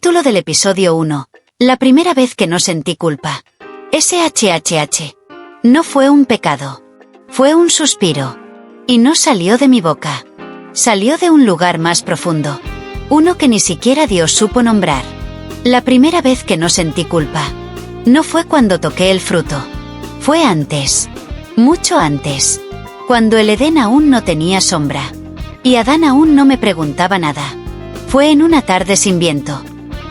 Título del episodio 1. La primera vez que no sentí culpa. SHHH. No fue un pecado. Fue un suspiro. Y no salió de mi boca. Salió de un lugar más profundo. Uno que ni siquiera Dios supo nombrar. La primera vez que no sentí culpa. No fue cuando toqué el fruto. Fue antes. Mucho antes. Cuando el Edén aún no tenía sombra. Y Adán aún no me preguntaba nada. Fue en una tarde sin viento.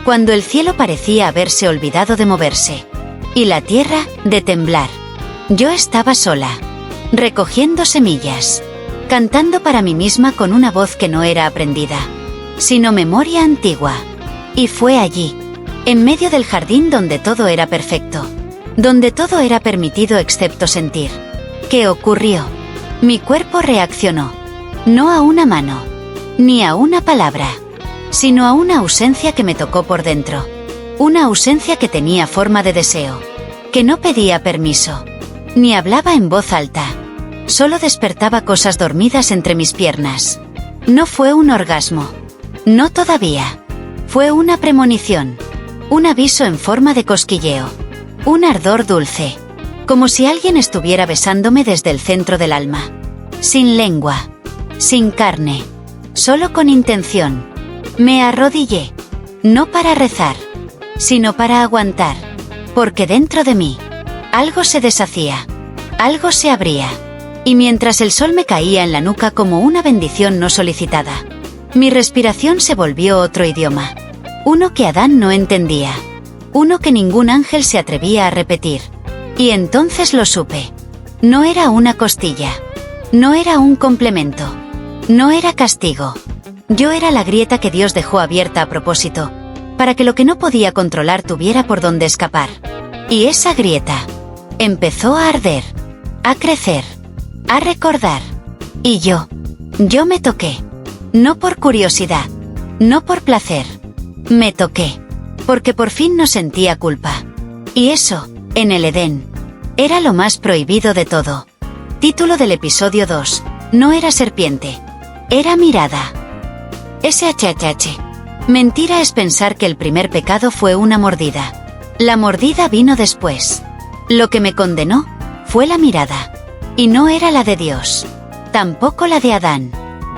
Cuando el cielo parecía haberse olvidado de moverse. Y la tierra, de temblar. Yo estaba sola. Recogiendo semillas. Cantando para mí misma con una voz que no era aprendida. Sino memoria antigua. Y fue allí. En medio del jardín donde todo era perfecto. Donde todo era permitido excepto sentir. ¿Qué ocurrió? Mi cuerpo reaccionó. No a una mano. Ni a una palabra. Sino a una ausencia que me tocó por dentro. Una ausencia que tenía forma de deseo. Que no pedía permiso. Ni hablaba en voz alta. Solo despertaba cosas dormidas entre mis piernas. No fue un orgasmo. No todavía. Fue una premonición. Un aviso en forma de cosquilleo. Un ardor dulce. Como si alguien estuviera besándome desde el centro del alma. Sin lengua. Sin carne. Solo con intención. Me arrodillé. No para rezar. Sino para aguantar. Porque dentro de mí. Algo se deshacía. Algo se abría. Y mientras el sol me caía en la nuca como una bendición no solicitada. Mi respiración se volvió otro idioma. Uno que Adán no entendía. Uno que ningún ángel se atrevía a repetir. Y entonces lo supe. No era una costilla. No era un complemento. No era castigo. Yo era la grieta que Dios dejó abierta a propósito, para que lo que no podía controlar tuviera por dónde escapar. Y esa grieta empezó a arder, a crecer, a recordar. Y yo me toqué. No por curiosidad, no por placer. Me toqué, porque por fin no sentía culpa. Y eso, en el Edén, era lo más prohibido de todo. Título del episodio 2. No era serpiente. Era mirada. SHHH. Mentira es pensar que el primer pecado fue una mordida. La mordida vino después. Lo que me condenó fue la mirada. Y no era la de Dios. Tampoco la de Adán.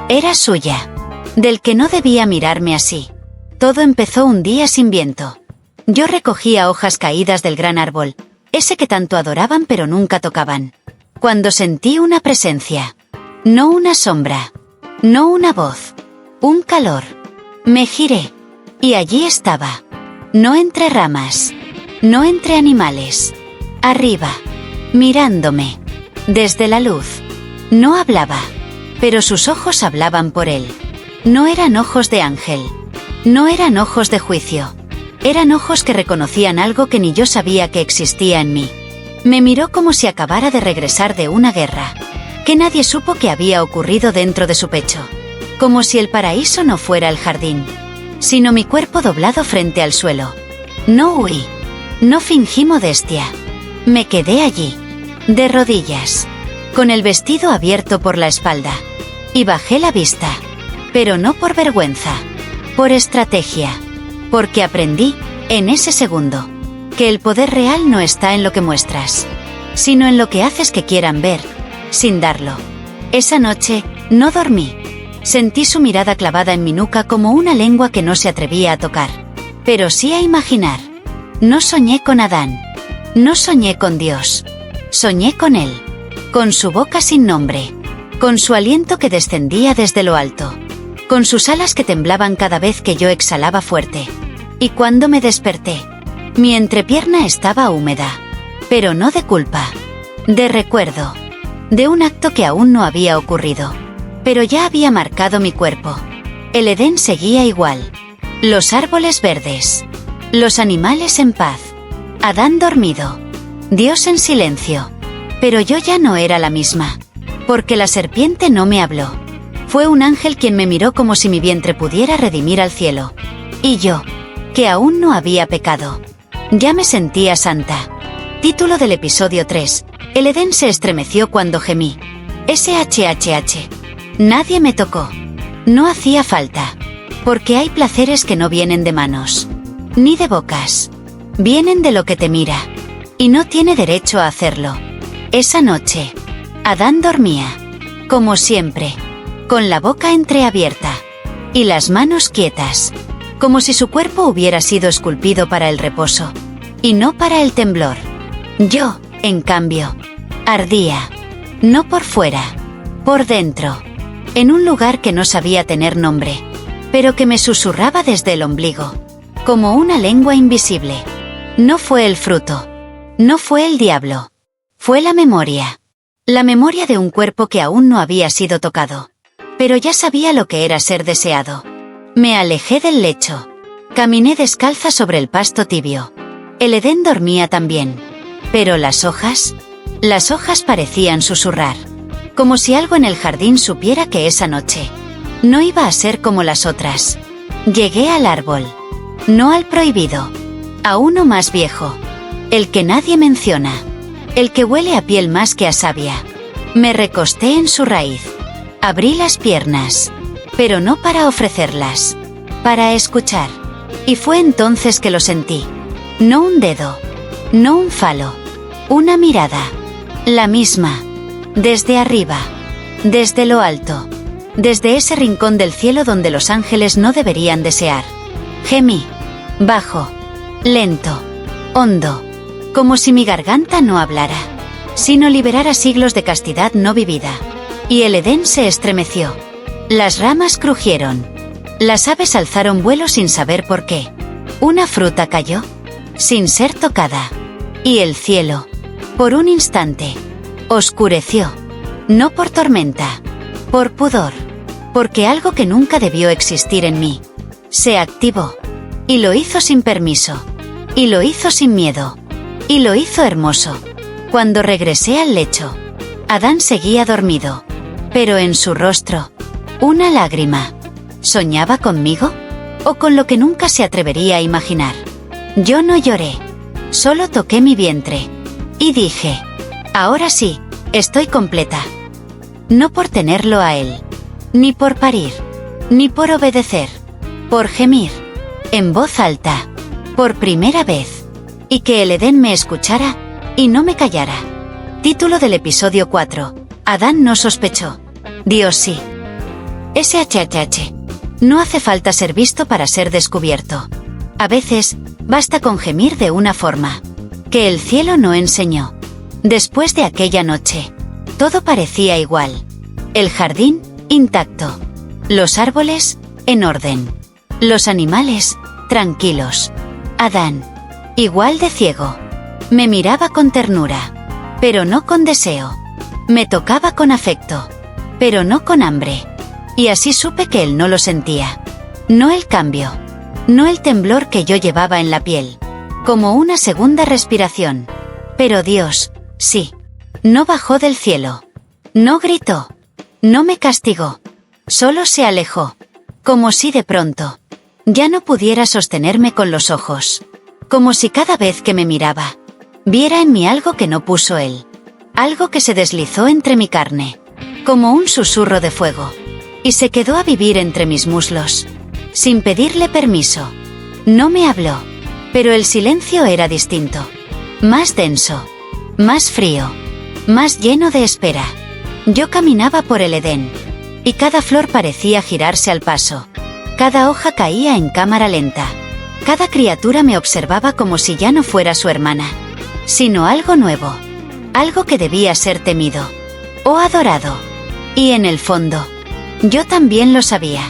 Era suya. Del que no debía mirarme así. Todo empezó un día sin viento. Yo recogía hojas caídas del gran árbol, ese que tanto adoraban pero nunca tocaban. Cuando sentí una presencia. No una sombra. No una voz. Un calor. Me giré. Y allí estaba. No entre ramas. No entre animales. Arriba. Mirándome. Desde la luz. No hablaba. Pero sus ojos hablaban por él. No eran ojos de ángel. No eran ojos de juicio. Eran ojos que reconocían algo que ni yo sabía que existía en mí. Me miró como si acabara de regresar de una guerra. Que nadie supo que había ocurrido dentro de su pecho. Como si el paraíso no fuera el jardín. Sino mi cuerpo doblado frente al suelo. No huí. No fingí modestia. Me quedé allí. De rodillas. Con el vestido abierto por la espalda. Y bajé la vista. Pero no por vergüenza. Por estrategia. Porque aprendí, en ese segundo, que el poder real no está en lo que muestras. Sino en lo que haces que quieran ver. Sin darlo. Esa noche, no dormí. Sentí su mirada clavada en mi nuca como una lengua que no se atrevía a tocar. Pero sí a imaginar. No soñé con Adán. No soñé con Dios. Soñé con él. Con su boca sin nombre. Con su aliento que descendía desde lo alto. Con sus alas que temblaban cada vez que yo exhalaba fuerte. Y cuando me desperté, mi entrepierna estaba húmeda. Pero no de culpa. De recuerdo. De un acto que aún no había ocurrido. Pero ya había marcado mi cuerpo. El Edén seguía igual. Los árboles verdes. Los animales en paz. Adán dormido. Dios en silencio. Pero yo ya no era la misma. Porque la serpiente no me habló. Fue un ángel quien me miró como si mi vientre pudiera redimir al cielo. Y yo, que aún no había pecado. Ya me sentía santa. Título del episodio 3. El Edén se estremeció cuando gemí. SHHH. Nadie me tocó. No hacía falta. Porque hay placeres que no vienen de manos. ni de bocas. Vienen de lo que te mira. Y no tiene derecho a hacerlo. Esa noche, Adán dormía, como siempre, con la boca entreabierta y las manos quietas, como si su cuerpo hubiera sido esculpido para el reposo, y no para el temblor. Yo, en cambio, ardía, no por fuera, por dentro, en un lugar que no sabía tener nombre, pero que me susurraba desde el ombligo, como una lengua invisible. No fue el fruto, no fue el diablo, fue la memoria de un cuerpo que aún no había sido tocado, pero ya sabía lo que era ser deseado. Me alejé del lecho, caminé descalza sobre el pasto tibio. El Edén dormía también, pero las hojas parecían susurrar, como si algo en el jardín supiera que esa noche no iba a ser como las otras. Llegué al árbol, no al prohibido, a uno más viejo, el que nadie menciona, el que huele a piel más que a savia. Me recosté en su raíz, abrí las piernas, pero no para ofrecerlas, para escuchar. Y fue entonces que lo sentí. No un dedo, no un falo, una mirada, la misma, desde arriba, desde lo alto, desde ese rincón del cielo donde los ángeles no deberían desear. Gemí, bajo, lento, hondo, como si mi garganta no hablara, sino liberara siglos de castidad no vivida. Y el Edén se estremeció. Las ramas crujieron. Las aves alzaron vuelo sin saber por qué. Una fruta cayó, sin ser tocada. Y el cielo, por un instante, oscureció. No por tormenta, por pudor, porque algo que nunca debió existir en mí se activó. Y lo hizo sin permiso. Y lo hizo sin miedo. Y lo hizo hermoso. Cuando regresé al lecho, Adán seguía dormido, pero en su rostro, una lágrima. ¿Soñaba conmigo? ¿O con lo que nunca se atrevería a imaginar? Yo no lloré, solo toqué mi vientre, y dije, ahora sí, estoy completa. No por tenerlo a él, ni por parir, ni por obedecer, por gemir, en voz alta, por primera vez, y que el Edén me escuchara, y no me callara. Título del episodio 4. Adán no sospechó. Dios sí. SHHH. No hace falta ser visto para ser descubierto. A veces, basta con gemir de una forma que el cielo no enseñó. Después de aquella noche, todo parecía igual. El jardín, intacto. Los árboles, en orden. Los animales, tranquilos. Adán, igual de ciego. Me miraba con ternura, pero no con deseo. Me tocaba con afecto, pero no con hambre. Y así supe que él no lo sentía. No el cambio, no el temblor que yo llevaba en la piel, como una segunda respiración. Pero Dios, sí, no bajó del cielo, no gritó, no me castigó, solo se alejó, como si de pronto ya no pudiera sostenerme con los ojos, como si cada vez que me miraba, viera en mí algo que no puso él, algo que se deslizó entre mi carne, como un susurro de fuego, y se quedó a vivir entre mis muslos, sin pedirle permiso. No me habló, pero el silencio era distinto, más denso, más frío, más lleno de espera. Yo caminaba por el Edén, y cada flor parecía girarse al paso, cada hoja caía en cámara lenta, cada criatura me observaba como si ya no fuera su hermana, sino algo nuevo, algo que debía ser temido, o adorado. Y en el fondo, yo también lo sabía,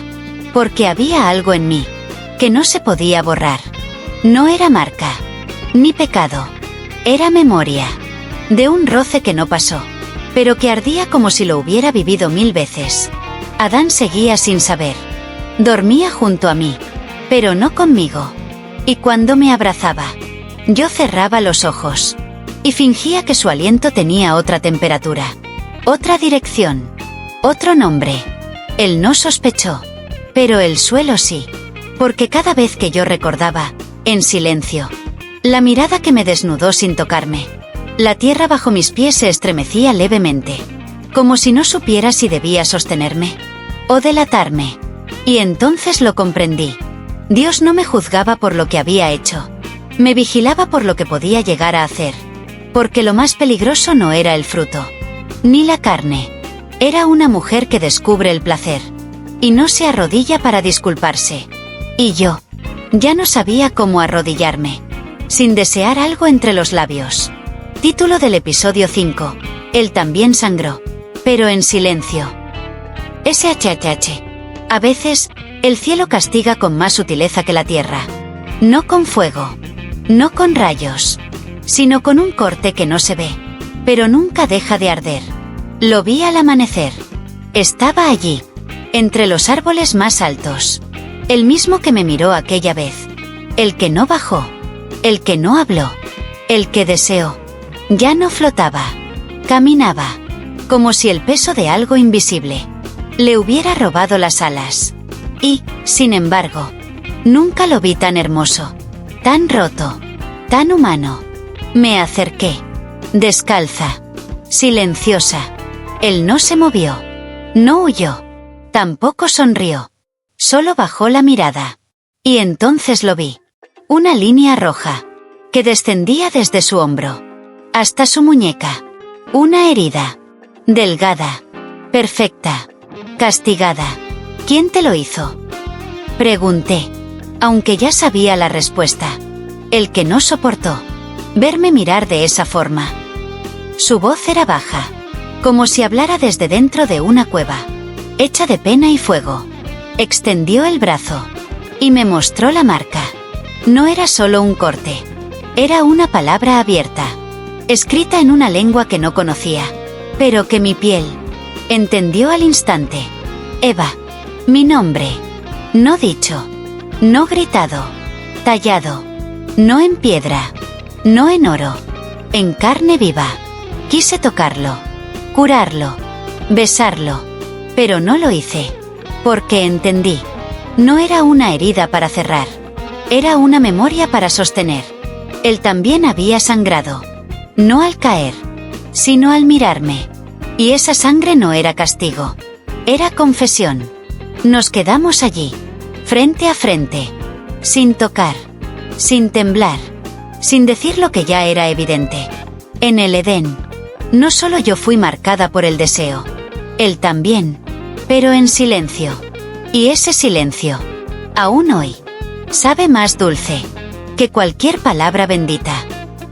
porque había algo en mí, que no se podía borrar. No era marca, ni pecado, era memoria, de un roce que no pasó, pero que ardía como si lo hubiera vivido 1000 veces. Adán seguía sin saber. Dormía junto a mí, pero no conmigo. Y cuando me abrazaba, yo cerraba los ojos, y fingía que su aliento tenía otra temperatura, otra dirección, otro nombre. Él no sospechó, pero el suelo sí, porque cada vez que yo recordaba, en silencio, la mirada que me desnudó sin tocarme, la tierra bajo mis pies se estremecía levemente, como si no supiera si debía sostenerme o delatarme. Y entonces lo comprendí. Dios no me juzgaba por lo que había hecho. Me vigilaba por lo que podía llegar a hacer. Porque lo más peligroso no era el fruto, ni la carne. Era una mujer que descubre el placer. Y no se arrodilla para disculparse. Y yo ya no sabía cómo arrodillarme, sin desear algo entre los labios. Título del episodio 5. Él también sangró, pero en silencio. SHHH. A veces, el cielo castiga con más sutileza que la tierra. No con fuego, no con rayos, sino con un corte que no se ve, pero nunca deja de arder. Lo vi al amanecer. Estaba allí, entre los árboles más altos. El mismo que me miró aquella vez. El que no bajó. El que no habló. El que deseó. Ya no flotaba. Caminaba. Como si el peso de algo invisible le hubiera robado las alas. Y, sin embargo, nunca lo vi tan hermoso, tan roto, tan humano. Me acerqué. Descalza. Silenciosa. Él no se movió. No huyó. Tampoco sonrió. Solo bajó la mirada. Y entonces lo vi. Una línea roja, que descendía desde su hombro hasta su muñeca. Una herida. Delgada. Perfecta. Castigada. ¿Quién te lo hizo? Pregunté, aunque ya sabía la respuesta. El que no soportó verme mirar de esa forma. Su voz era baja, como si hablara desde dentro de una cueva, hecha de pena y fuego. Extendió el brazo y me mostró la marca. No era solo un corte. Era una palabra abierta, escrita en una lengua que no conocía, pero que mi piel entendió al instante. Eva. Mi nombre. No dicho. No gritado. Tallado. No en piedra. No en oro. En carne viva. Quise tocarlo. Curarlo. Besarlo. Pero no lo hice. Porque entendí. No era una herida para cerrar. Era una memoria para sostener. Él también había sangrado. No al caer, sino al mirarme. Y esa sangre no era castigo. Era confesión. Nos quedamos allí, frente a frente, sin tocar, sin temblar, sin decir lo que ya era evidente. En el Edén, no solo yo fui marcada por el deseo, él también, pero en silencio. Y ese silencio, aún hoy, sabe más dulce que cualquier palabra bendita.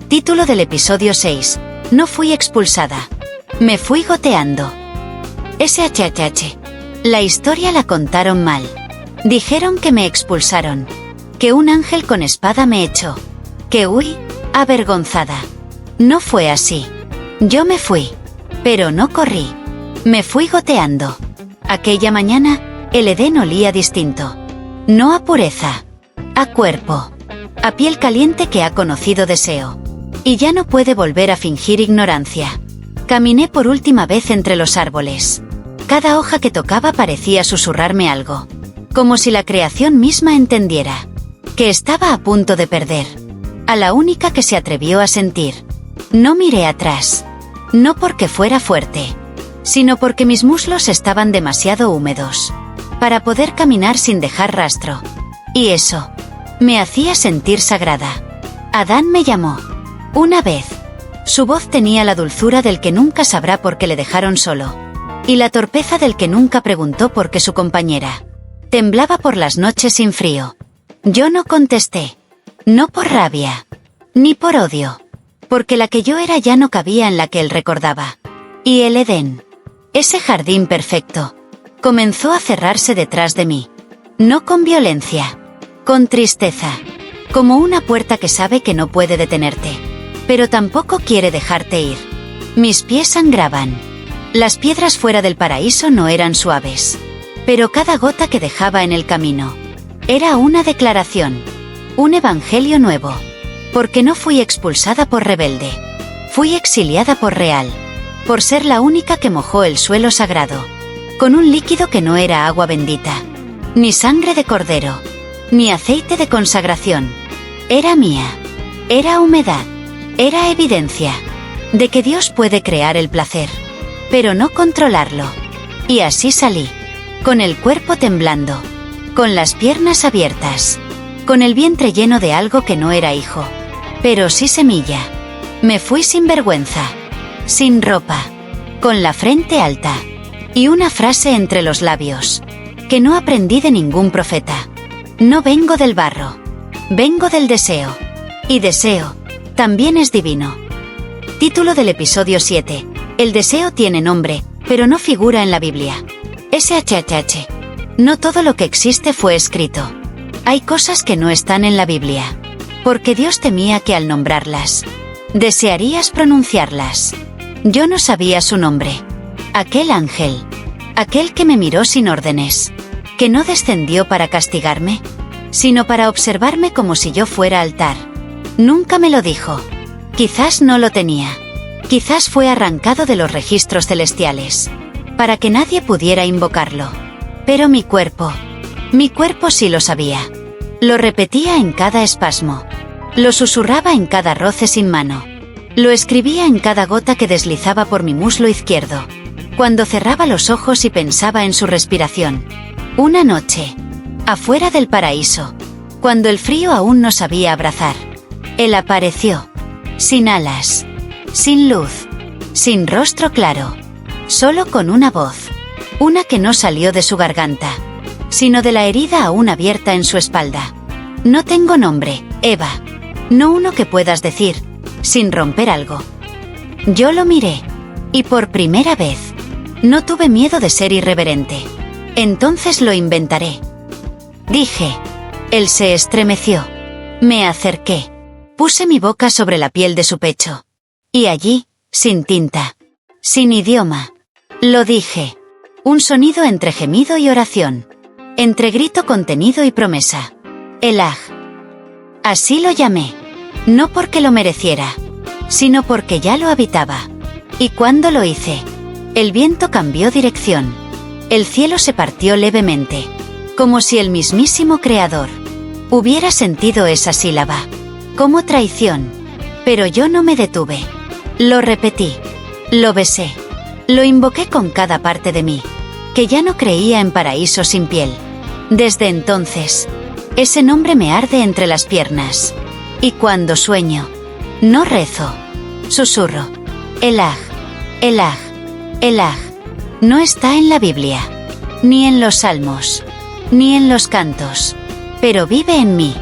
Título del episodio 6. No fui expulsada. Me fui goteando. SHHH. La historia la contaron mal. Dijeron que me expulsaron. Que un ángel con espada me echó. Que huí, avergonzada. No fue así. Yo me fui. Pero no corrí. Me fui goteando. Aquella mañana, el Edén olía distinto. No a pureza. A cuerpo. A piel caliente que ha conocido deseo. Y ya no puede volver a fingir ignorancia. Caminé por última vez entre los árboles. Cada hoja que tocaba parecía susurrarme algo. Como si la creación misma entendiera que estaba a punto de perder a la única que se atrevió a sentir. No miré atrás. No porque fuera fuerte, sino porque mis muslos estaban demasiado húmedos para poder caminar sin dejar rastro. Y eso me hacía sentir sagrada. Adán me llamó. Una vez. Su voz tenía la dulzura del que nunca sabrá por qué le dejaron solo. Y la torpeza del que nunca preguntó por qué su compañera temblaba por las noches sin frío. Yo no contesté. No por rabia. Ni por odio. Porque la que yo era ya no cabía en la que él recordaba. Y el Edén, ese jardín perfecto, comenzó a cerrarse detrás de mí. No con violencia. Con tristeza. Como una puerta que sabe que no puede detenerte, pero tampoco quiere dejarte ir. Mis pies sangraban. Las piedras fuera del paraíso no eran suaves, pero cada gota que dejaba en el camino era una declaración, un evangelio nuevo. Porque no fui expulsada por rebelde. Fui exiliada por real. Por ser la única que mojó el suelo sagrado con un líquido que no era agua bendita, ni sangre de cordero, ni aceite de consagración. Era mía. Era humedad. Era evidencia de que Dios puede crear el placer, pero no controlarlo. Y así salí, con el cuerpo temblando, con las piernas abiertas, con el vientre lleno de algo que no era hijo, pero sí semilla. Me fui sin vergüenza, sin ropa, con la frente alta, y una frase entre los labios, que no aprendí de ningún profeta. No vengo del barro, vengo del deseo, y deseo, también es divino. Título del episodio 7. El deseo tiene nombre, pero no figura en la Biblia. SHHH. No todo lo que existe fue escrito. Hay cosas que no están en la Biblia, porque Dios temía que al nombrarlas, desearías pronunciarlas. Yo no sabía su nombre. Aquel ángel, aquel que me miró sin órdenes, que no descendió para castigarme, sino para observarme como si yo fuera altar. Nunca me lo dijo. Quizás no lo tenía. Quizás fue arrancado de los registros celestiales, para que nadie pudiera invocarlo. Pero mi cuerpo sí lo sabía. Lo repetía en cada espasmo. Lo susurraba en cada roce sin mano. Lo escribía en cada gota que deslizaba por mi muslo izquierdo, cuando cerraba los ojos y pensaba en su respiración. Una noche, afuera del paraíso, cuando el frío aún no sabía abrazar, él apareció, sin alas, sin luz, sin rostro claro, solo con una voz, una que no salió de su garganta, sino de la herida aún abierta en su espalda. No tengo nombre, Eva, no uno que puedas decir, sin romper algo. Yo lo miré, y por primera vez, no tuve miedo de ser irreverente. Entonces lo inventaré. Dije. Él se estremeció. Me acerqué. Puse mi boca sobre la piel de su pecho. Y allí, sin tinta, sin idioma, lo dije. Un sonido entre gemido y oración, entre grito contenido y promesa. Elah. Así lo llamé. No porque lo mereciera, sino porque ya lo habitaba. Y cuando lo hice, el viento cambió dirección. El cielo se partió levemente, como si el mismísimo Creador hubiera sentido esa sílaba, como traición. Pero yo no me detuve. Lo repetí. Lo besé. Lo invoqué con cada parte de mí, que ya no creía en paraíso sin piel. Desde entonces, ese nombre me arde entre las piernas. Y cuando sueño, no rezo, susurro. Elah, Elah, Elah. No está en la Biblia, ni en los salmos, ni en los cantos, pero vive en mí,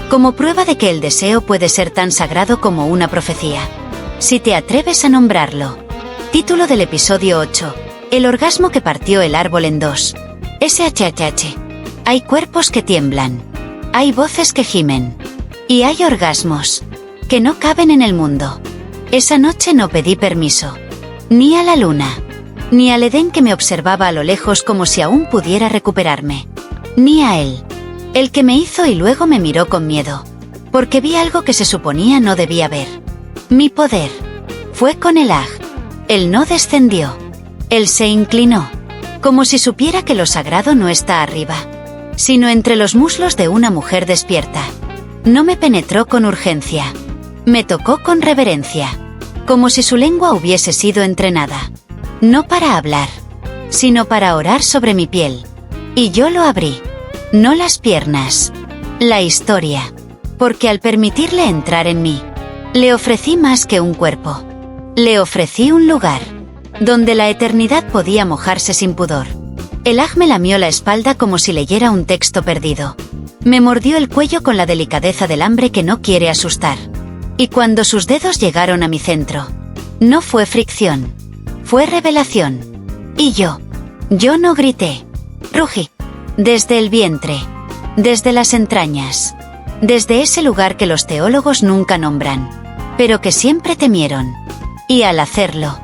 como prueba de que el deseo puede ser tan sagrado como una profecía, si te atreves a nombrarlo. Título del episodio 8. El orgasmo que partió el árbol en dos. SHHH. Hay cuerpos que tiemblan, hay voces que gimen, y hay orgasmos que no caben en el mundo. Esa noche no pedí permiso, ni a la luna, ni al Edén que me observaba a lo lejos como si aún pudiera recuperarme, ni a él, el que me hizo y luego me miró con miedo, porque vi algo que se suponía no debía ver. Mi poder fue con Elah. Él no descendió, él se inclinó, como si supiera que lo sagrado no está arriba, sino entre los muslos de una mujer despierta. No me penetró con urgencia, me tocó con reverencia, como si su lengua hubiese sido entrenada, no para hablar, sino para orar sobre mi piel. Y yo lo abrí, no las piernas, la historia, porque al permitirle entrar en mí, le ofrecí más que un cuerpo, le ofrecí un lugar, donde la eternidad podía mojarse sin pudor. Elah me lamió la espalda como si leyera un texto perdido. Me mordió el cuello con la delicadeza del hambre que no quiere asustar. Y cuando sus dedos llegaron a mi centro, no fue fricción, fue revelación. Y yo no grité, rugí, desde el vientre, desde las entrañas, desde ese lugar que los teólogos nunca nombran, pero que siempre temieron. Y al hacerlo,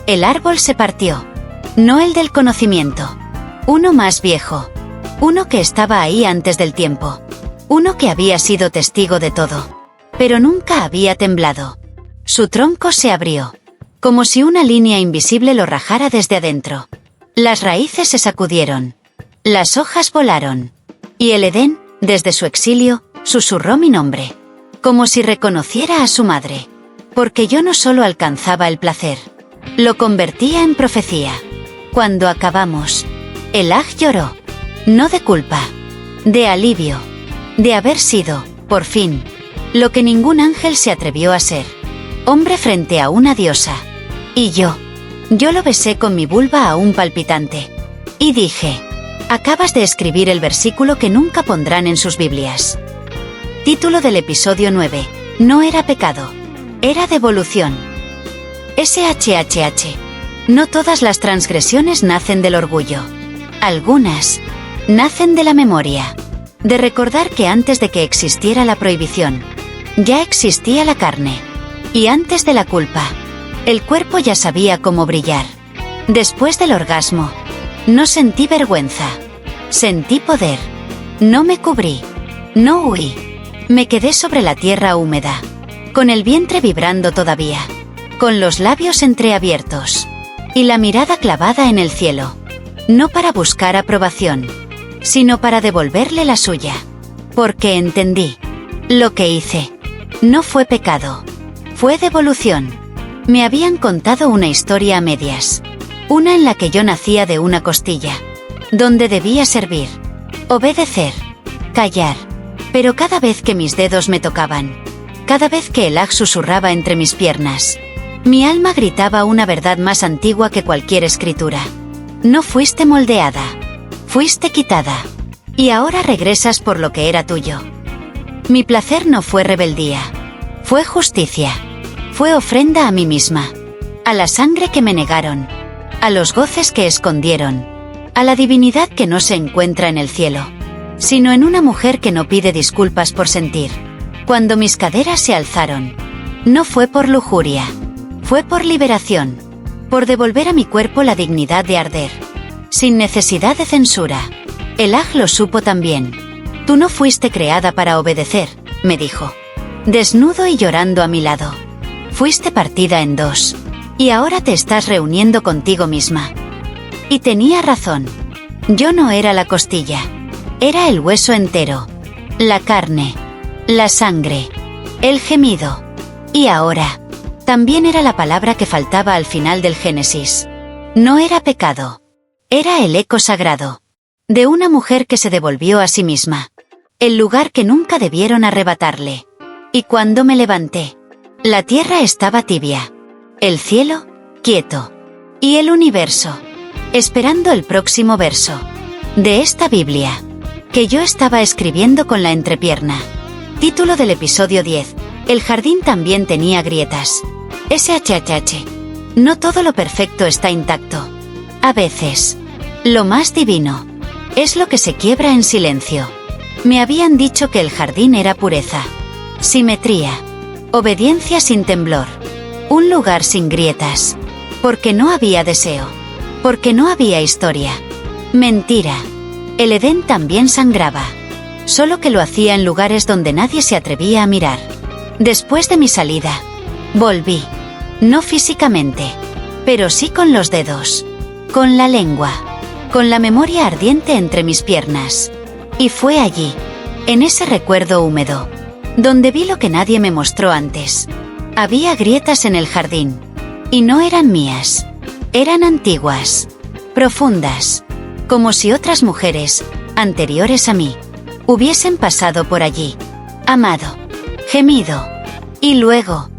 el árbol se partió, no el del conocimiento, uno más viejo, uno que estaba ahí antes del tiempo, uno que había sido testigo de todo, pero nunca había temblado. Su tronco se abrió, como si una línea invisible lo rajara desde adentro. Las raíces se sacudieron, las hojas volaron, y el Edén, desde su exilio, susurró mi nombre, como si reconociera a su madre, porque yo no solo alcanzaba el placer, lo convertía en profecía. Cuando acabamos, Elah lloró, no de culpa, de alivio. de haber sido, por fin, lo que ningún ángel se atrevió a ser. Hombre frente a una diosa. Y yo lo besé con mi vulva aún palpitante. Y dije: acabas de escribir el versículo que nunca pondrán en sus Biblias. Título del episodio 9. No era pecado. Era devolución. SHHH. No todas las transgresiones nacen del orgullo. Algunas nacen de la memoria. De recordar que antes de que existiera la prohibición, ya existía la carne. Y antes de la culpa, el cuerpo ya sabía cómo brillar. Después del orgasmo, no sentí vergüenza. Sentí poder. No me cubrí. No huí. Me quedé sobre la tierra húmeda, con el vientre vibrando todavía, con los labios entreabiertos y la mirada clavada en el cielo. No para buscar aprobación, sino para devolverle la suya. Porque entendí. Lo que hice no fue pecado. Fue devolución. Me habían contado una historia a medias. Una en la que yo nacía de una costilla, donde debía servir, obedecer, callar. Pero cada vez que mis dedos me tocaban, cada vez que el aj susurraba entre mis piernas, mi alma gritaba una verdad más antigua que cualquier escritura. No fuiste moldeada. Fuiste quitada. Y ahora regresas por lo que era tuyo. Mi placer no fue rebeldía. Fue justicia. Fue ofrenda a mí misma. A la sangre que me negaron. A los goces que escondieron. A la divinidad que no se encuentra en el cielo, sino en una mujer que no pide disculpas por sentir. Cuando mis caderas se alzaron, no fue por lujuria. Fue por liberación. Por devolver a mi cuerpo la dignidad de arder. Sin necesidad de censura. El aj lo supo también. Tú no fuiste creada para obedecer, me dijo. Desnudo y llorando a mi lado. Fuiste partida en dos. Y ahora te estás reuniendo contigo misma. Y tenía razón. Yo no era la costilla. Era el hueso entero. La carne. La sangre. El gemido. Y ahora, también era la palabra que faltaba al final del Génesis. No era pecado. Era el eco sagrado. De una mujer que se devolvió a sí misma. El lugar que nunca debieron arrebatarle. Y cuando me levanté, la tierra estaba tibia. El cielo, quieto. Y el universo, esperando el próximo verso de esta Biblia, que yo estaba escribiendo con la entrepierna. Título del episodio 10. El jardín también tenía grietas. SHHH. No todo lo perfecto está intacto. A veces, lo más divino es lo que se quiebra en silencio. Me habían dicho que el jardín era pureza, simetría, obediencia sin temblor, un lugar sin grietas, porque no había deseo, porque no había historia. Mentira. El Edén también sangraba, solo que lo hacía en lugares donde nadie se atrevía a mirar. Después de mi salida, volví, no físicamente, pero sí con los dedos, con la lengua, con la memoria ardiente entre mis piernas. Y fue allí, en ese recuerdo húmedo, donde vi lo que nadie me mostró antes. Había grietas en el jardín, y no eran mías, eran antiguas, profundas, como si otras mujeres, anteriores a mí, hubiesen pasado por allí, amado, gemido, y luego,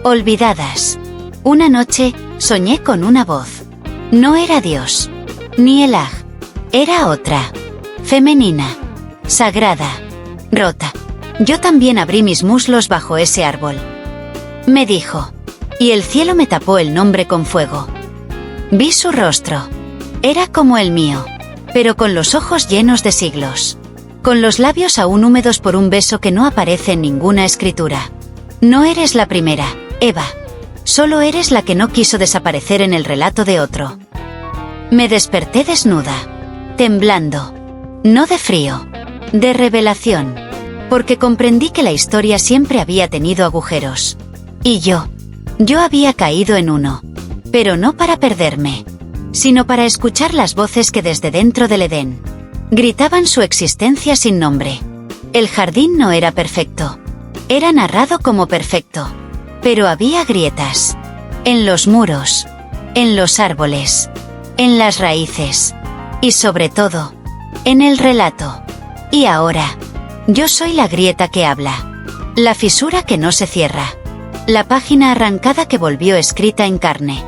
olvidadas. Una noche, soñé con una voz. No era Dios, ni el aj, era otra, femenina, sagrada, rota. Yo también abrí mis muslos bajo ese árbol. Me dijo, y el cielo me tapó el nombre con fuego. Vi su rostro. Era como el mío, pero con los ojos llenos de siglos. Con los labios aún húmedos por un beso que no aparece en ninguna escritura. No eres la primera, Eva. Solo eres la que no quiso desaparecer en el relato de otro. Me desperté desnuda, temblando. No de frío, de revelación. Porque comprendí que la historia siempre había tenido agujeros. Y yo había caído en uno. Pero no para perderme, sino para escuchar las voces que desde dentro del Edén gritaban su existencia sin nombre. El jardín no era perfecto. Era narrado como perfecto. Pero había grietas. En los muros. En los árboles. En las raíces. Y sobre todo, en el relato. Y ahora, Yo soy la grieta que habla. La fisura que no se cierra. La página arrancada que volvió escrita en carne.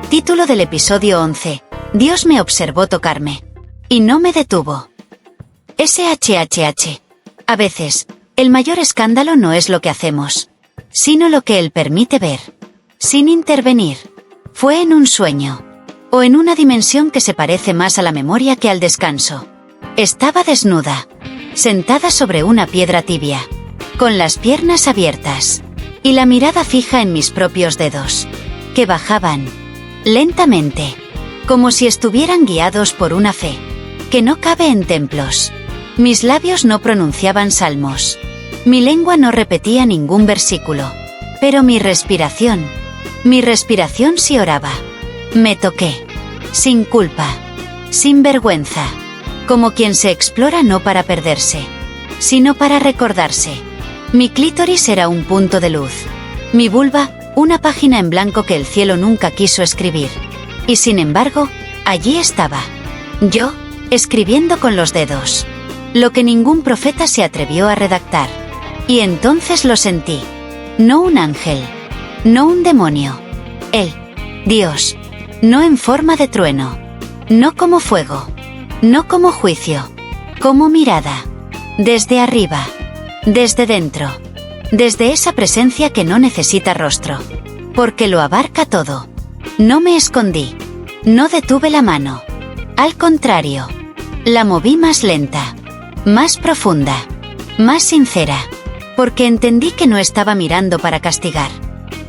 Título del episodio 11. Dios me observó tocarme. Y no me detuvo. SHHH. A veces, el mayor escándalo no es lo que hacemos, sino lo que Él permite ver. Sin intervenir. Fue en un sueño. O en una dimensión que se parece más a la memoria que al descanso. Estaba desnuda. Sentada sobre una piedra tibia. Con las piernas abiertas. Y la mirada fija en mis propios dedos. Que bajaban. Lentamente. Como si estuvieran guiados por una fe. Que no cabe en templos. Mis labios no pronunciaban salmos. Mi lengua no repetía ningún versículo. Pero mi respiración sí oraba. Me toqué. Sin culpa. Sin vergüenza. Como quien se explora no para perderse, sino para recordarse. Mi clítoris era un punto de luz. Mi vulva, una página en blanco que el cielo nunca quiso escribir. Y sin embargo, allí estaba. Yo, escribiendo con los dedos. Lo que ningún profeta se atrevió a redactar. Y entonces lo sentí. No un ángel. No un demonio. Él. Dios. No en forma de trueno. No como fuego. No como juicio. Como mirada. Desde arriba. Desde dentro. Desde esa presencia que no necesita rostro. Porque lo abarca todo. No me escondí. No detuve la mano. Al contrario. La moví más lenta. Más profunda. Más sincera. Porque entendí que no estaba mirando para castigar.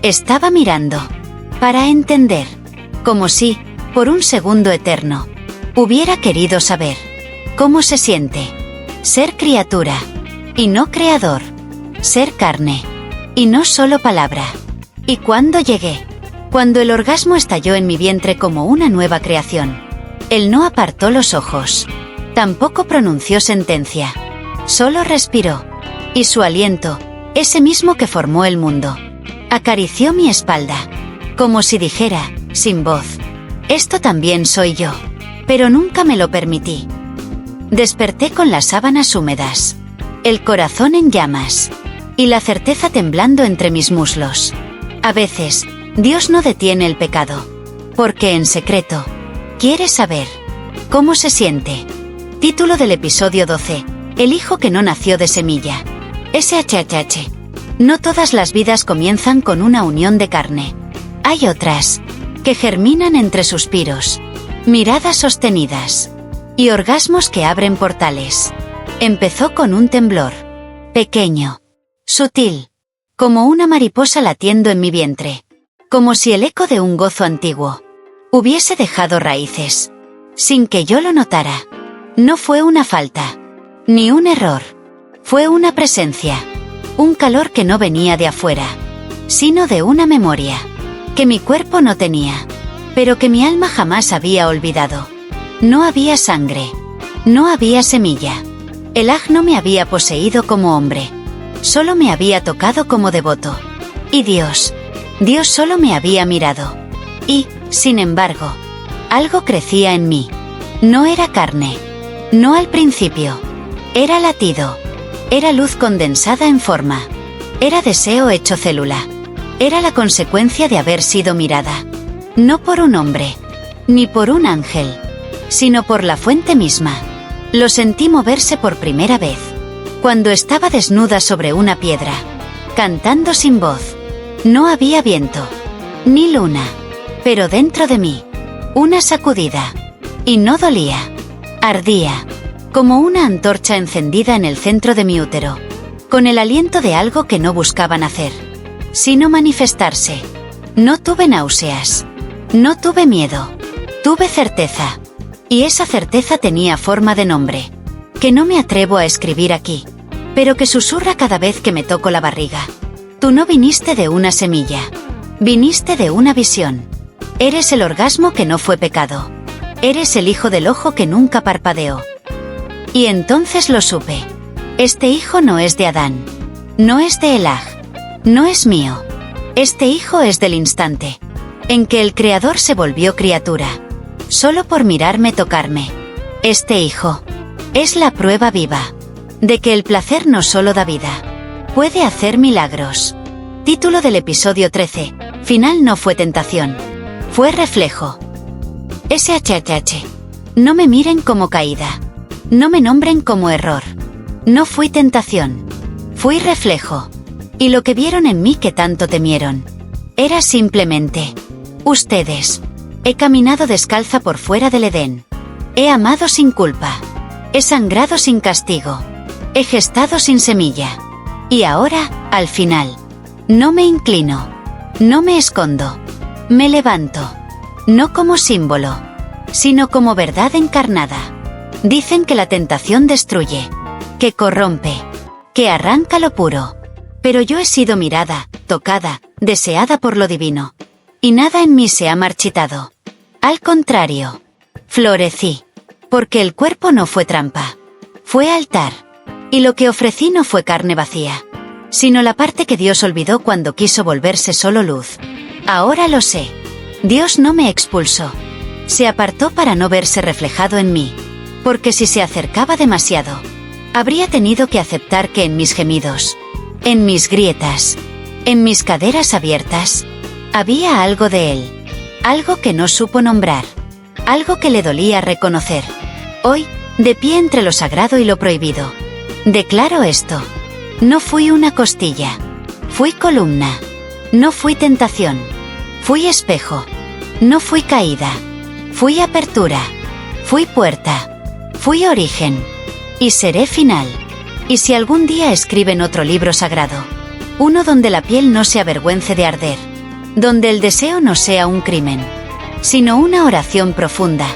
Estaba mirando. Para entender. Como si, por un segundo eterno, hubiera querido saber cómo se siente ser criatura y no creador, ser carne y no solo palabra. Y cuando llegué, cuando el orgasmo estalló en mi vientre como una nueva creación, Él no apartó los ojos, tampoco pronunció sentencia, solo respiró, y su aliento, ese mismo que formó el mundo, acarició mi espalda, como si dijera, sin voz, esto también soy yo. Pero nunca me lo permití. Desperté con las sábanas húmedas, el corazón en llamas, y la certeza temblando entre mis muslos. A veces, Dios no detiene el pecado, porque en secreto, quiere saber cómo se siente. Título del episodio 12. El hijo que no nació de semilla. SHHH. No todas las vidas comienzan con una unión de carne. Hay otras, que germinan entre suspiros. Miradas sostenidas. Y orgasmos que abren portales. Empezó con un temblor. Pequeño. Sutil. Como una mariposa latiendo en mi vientre. Como si el eco de un gozo antiguo hubiese dejado raíces. Sin que yo lo notara. No fue una falta. Ni un error. Fue una presencia. Un calor que no venía de afuera. Sino de una memoria. Que mi cuerpo no tenía. Pero que mi alma jamás había olvidado. No había sangre. No había semilla. El Aj no me había poseído como hombre. Solo me había tocado como devoto. Y Dios solo me había mirado. Y, sin embargo, algo crecía en mí. No era carne. No al principio. Era latido. Era luz condensada en forma. Era deseo hecho célula. Era la consecuencia de haber sido mirada. No por un hombre, ni por un ángel, sino por la fuente misma. Lo sentí moverse por primera vez, cuando estaba desnuda sobre una piedra, cantando sin voz. No había viento, ni luna, pero dentro de mí, una sacudida. Y no dolía, ardía, como una antorcha encendida en el centro de mi útero, con el aliento de algo que no buscaba nacer, sino manifestarse. No tuve náuseas. No tuve miedo. Tuve certeza. Y esa certeza tenía forma de nombre. Que no me atrevo a escribir aquí. Pero que susurra cada vez que me toco la barriga. Tú no viniste de una semilla. Viniste de una visión. Eres el orgasmo que no fue pecado. Eres el hijo del ojo que nunca parpadeó. Y entonces lo supe. Este hijo no es de Adán. No es de Elah. No es mío. Este hijo es del instante en que el Creador se volvió criatura, solo por mirarme tocarme. Este hijo es la prueba viva de que el placer no solo da vida, puede hacer milagros. Título del episodio 13. Final no fue tentación, fue reflejo. SHHH. No me miren como caída. No me nombren como error. No fui tentación. Fui reflejo. Y lo que vieron en mí que tanto temieron era simplemente ustedes. He caminado descalza por fuera del Edén. He amado sin culpa. He sangrado sin castigo. He gestado sin semilla. Y ahora, al final, no me inclino. No me escondo. Me levanto. No como símbolo, sino como verdad encarnada. Dicen que la tentación destruye, que corrompe, que arranca lo puro. Pero yo he sido mirada, tocada, deseada por lo divino. Y nada en mí se ha marchitado. Al contrario, florecí. Porque el cuerpo no fue trampa. Fue altar. Y lo que ofrecí no fue carne vacía, sino la parte que Dios olvidó cuando quiso volverse solo luz. Ahora lo sé. Dios no me expulsó. Se apartó para no verse reflejado en mí. Porque si se acercaba demasiado, habría tenido que aceptar que en mis gemidos, en mis grietas, en mis caderas abiertas, había algo de Él. Algo que no supo nombrar. Algo que le dolía reconocer. Hoy, de pie entre lo sagrado y lo prohibido, declaro esto. No fui una costilla. Fui columna. No fui tentación. Fui espejo. No fui caída. Fui apertura. Fui puerta. Fui origen. Y seré final. Y si algún día escriben otro libro sagrado, uno donde la piel no se avergüence de arder, donde el deseo no sea un crimen, sino una oración profunda,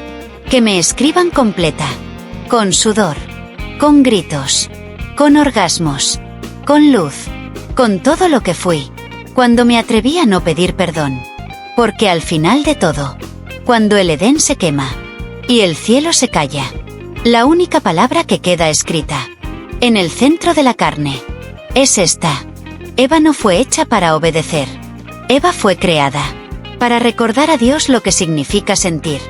que me escriban completa, con sudor, con gritos, con orgasmos, con luz, con todo lo que fui, cuando me atreví a no pedir perdón. Porque al final de todo, cuando el Edén se quema, y el cielo se calla, la única palabra que queda escrita, en el centro de la carne, es esta. Eva no fue hecha para obedecer. Eva fue creada para recordar a Dios lo que significa sentir.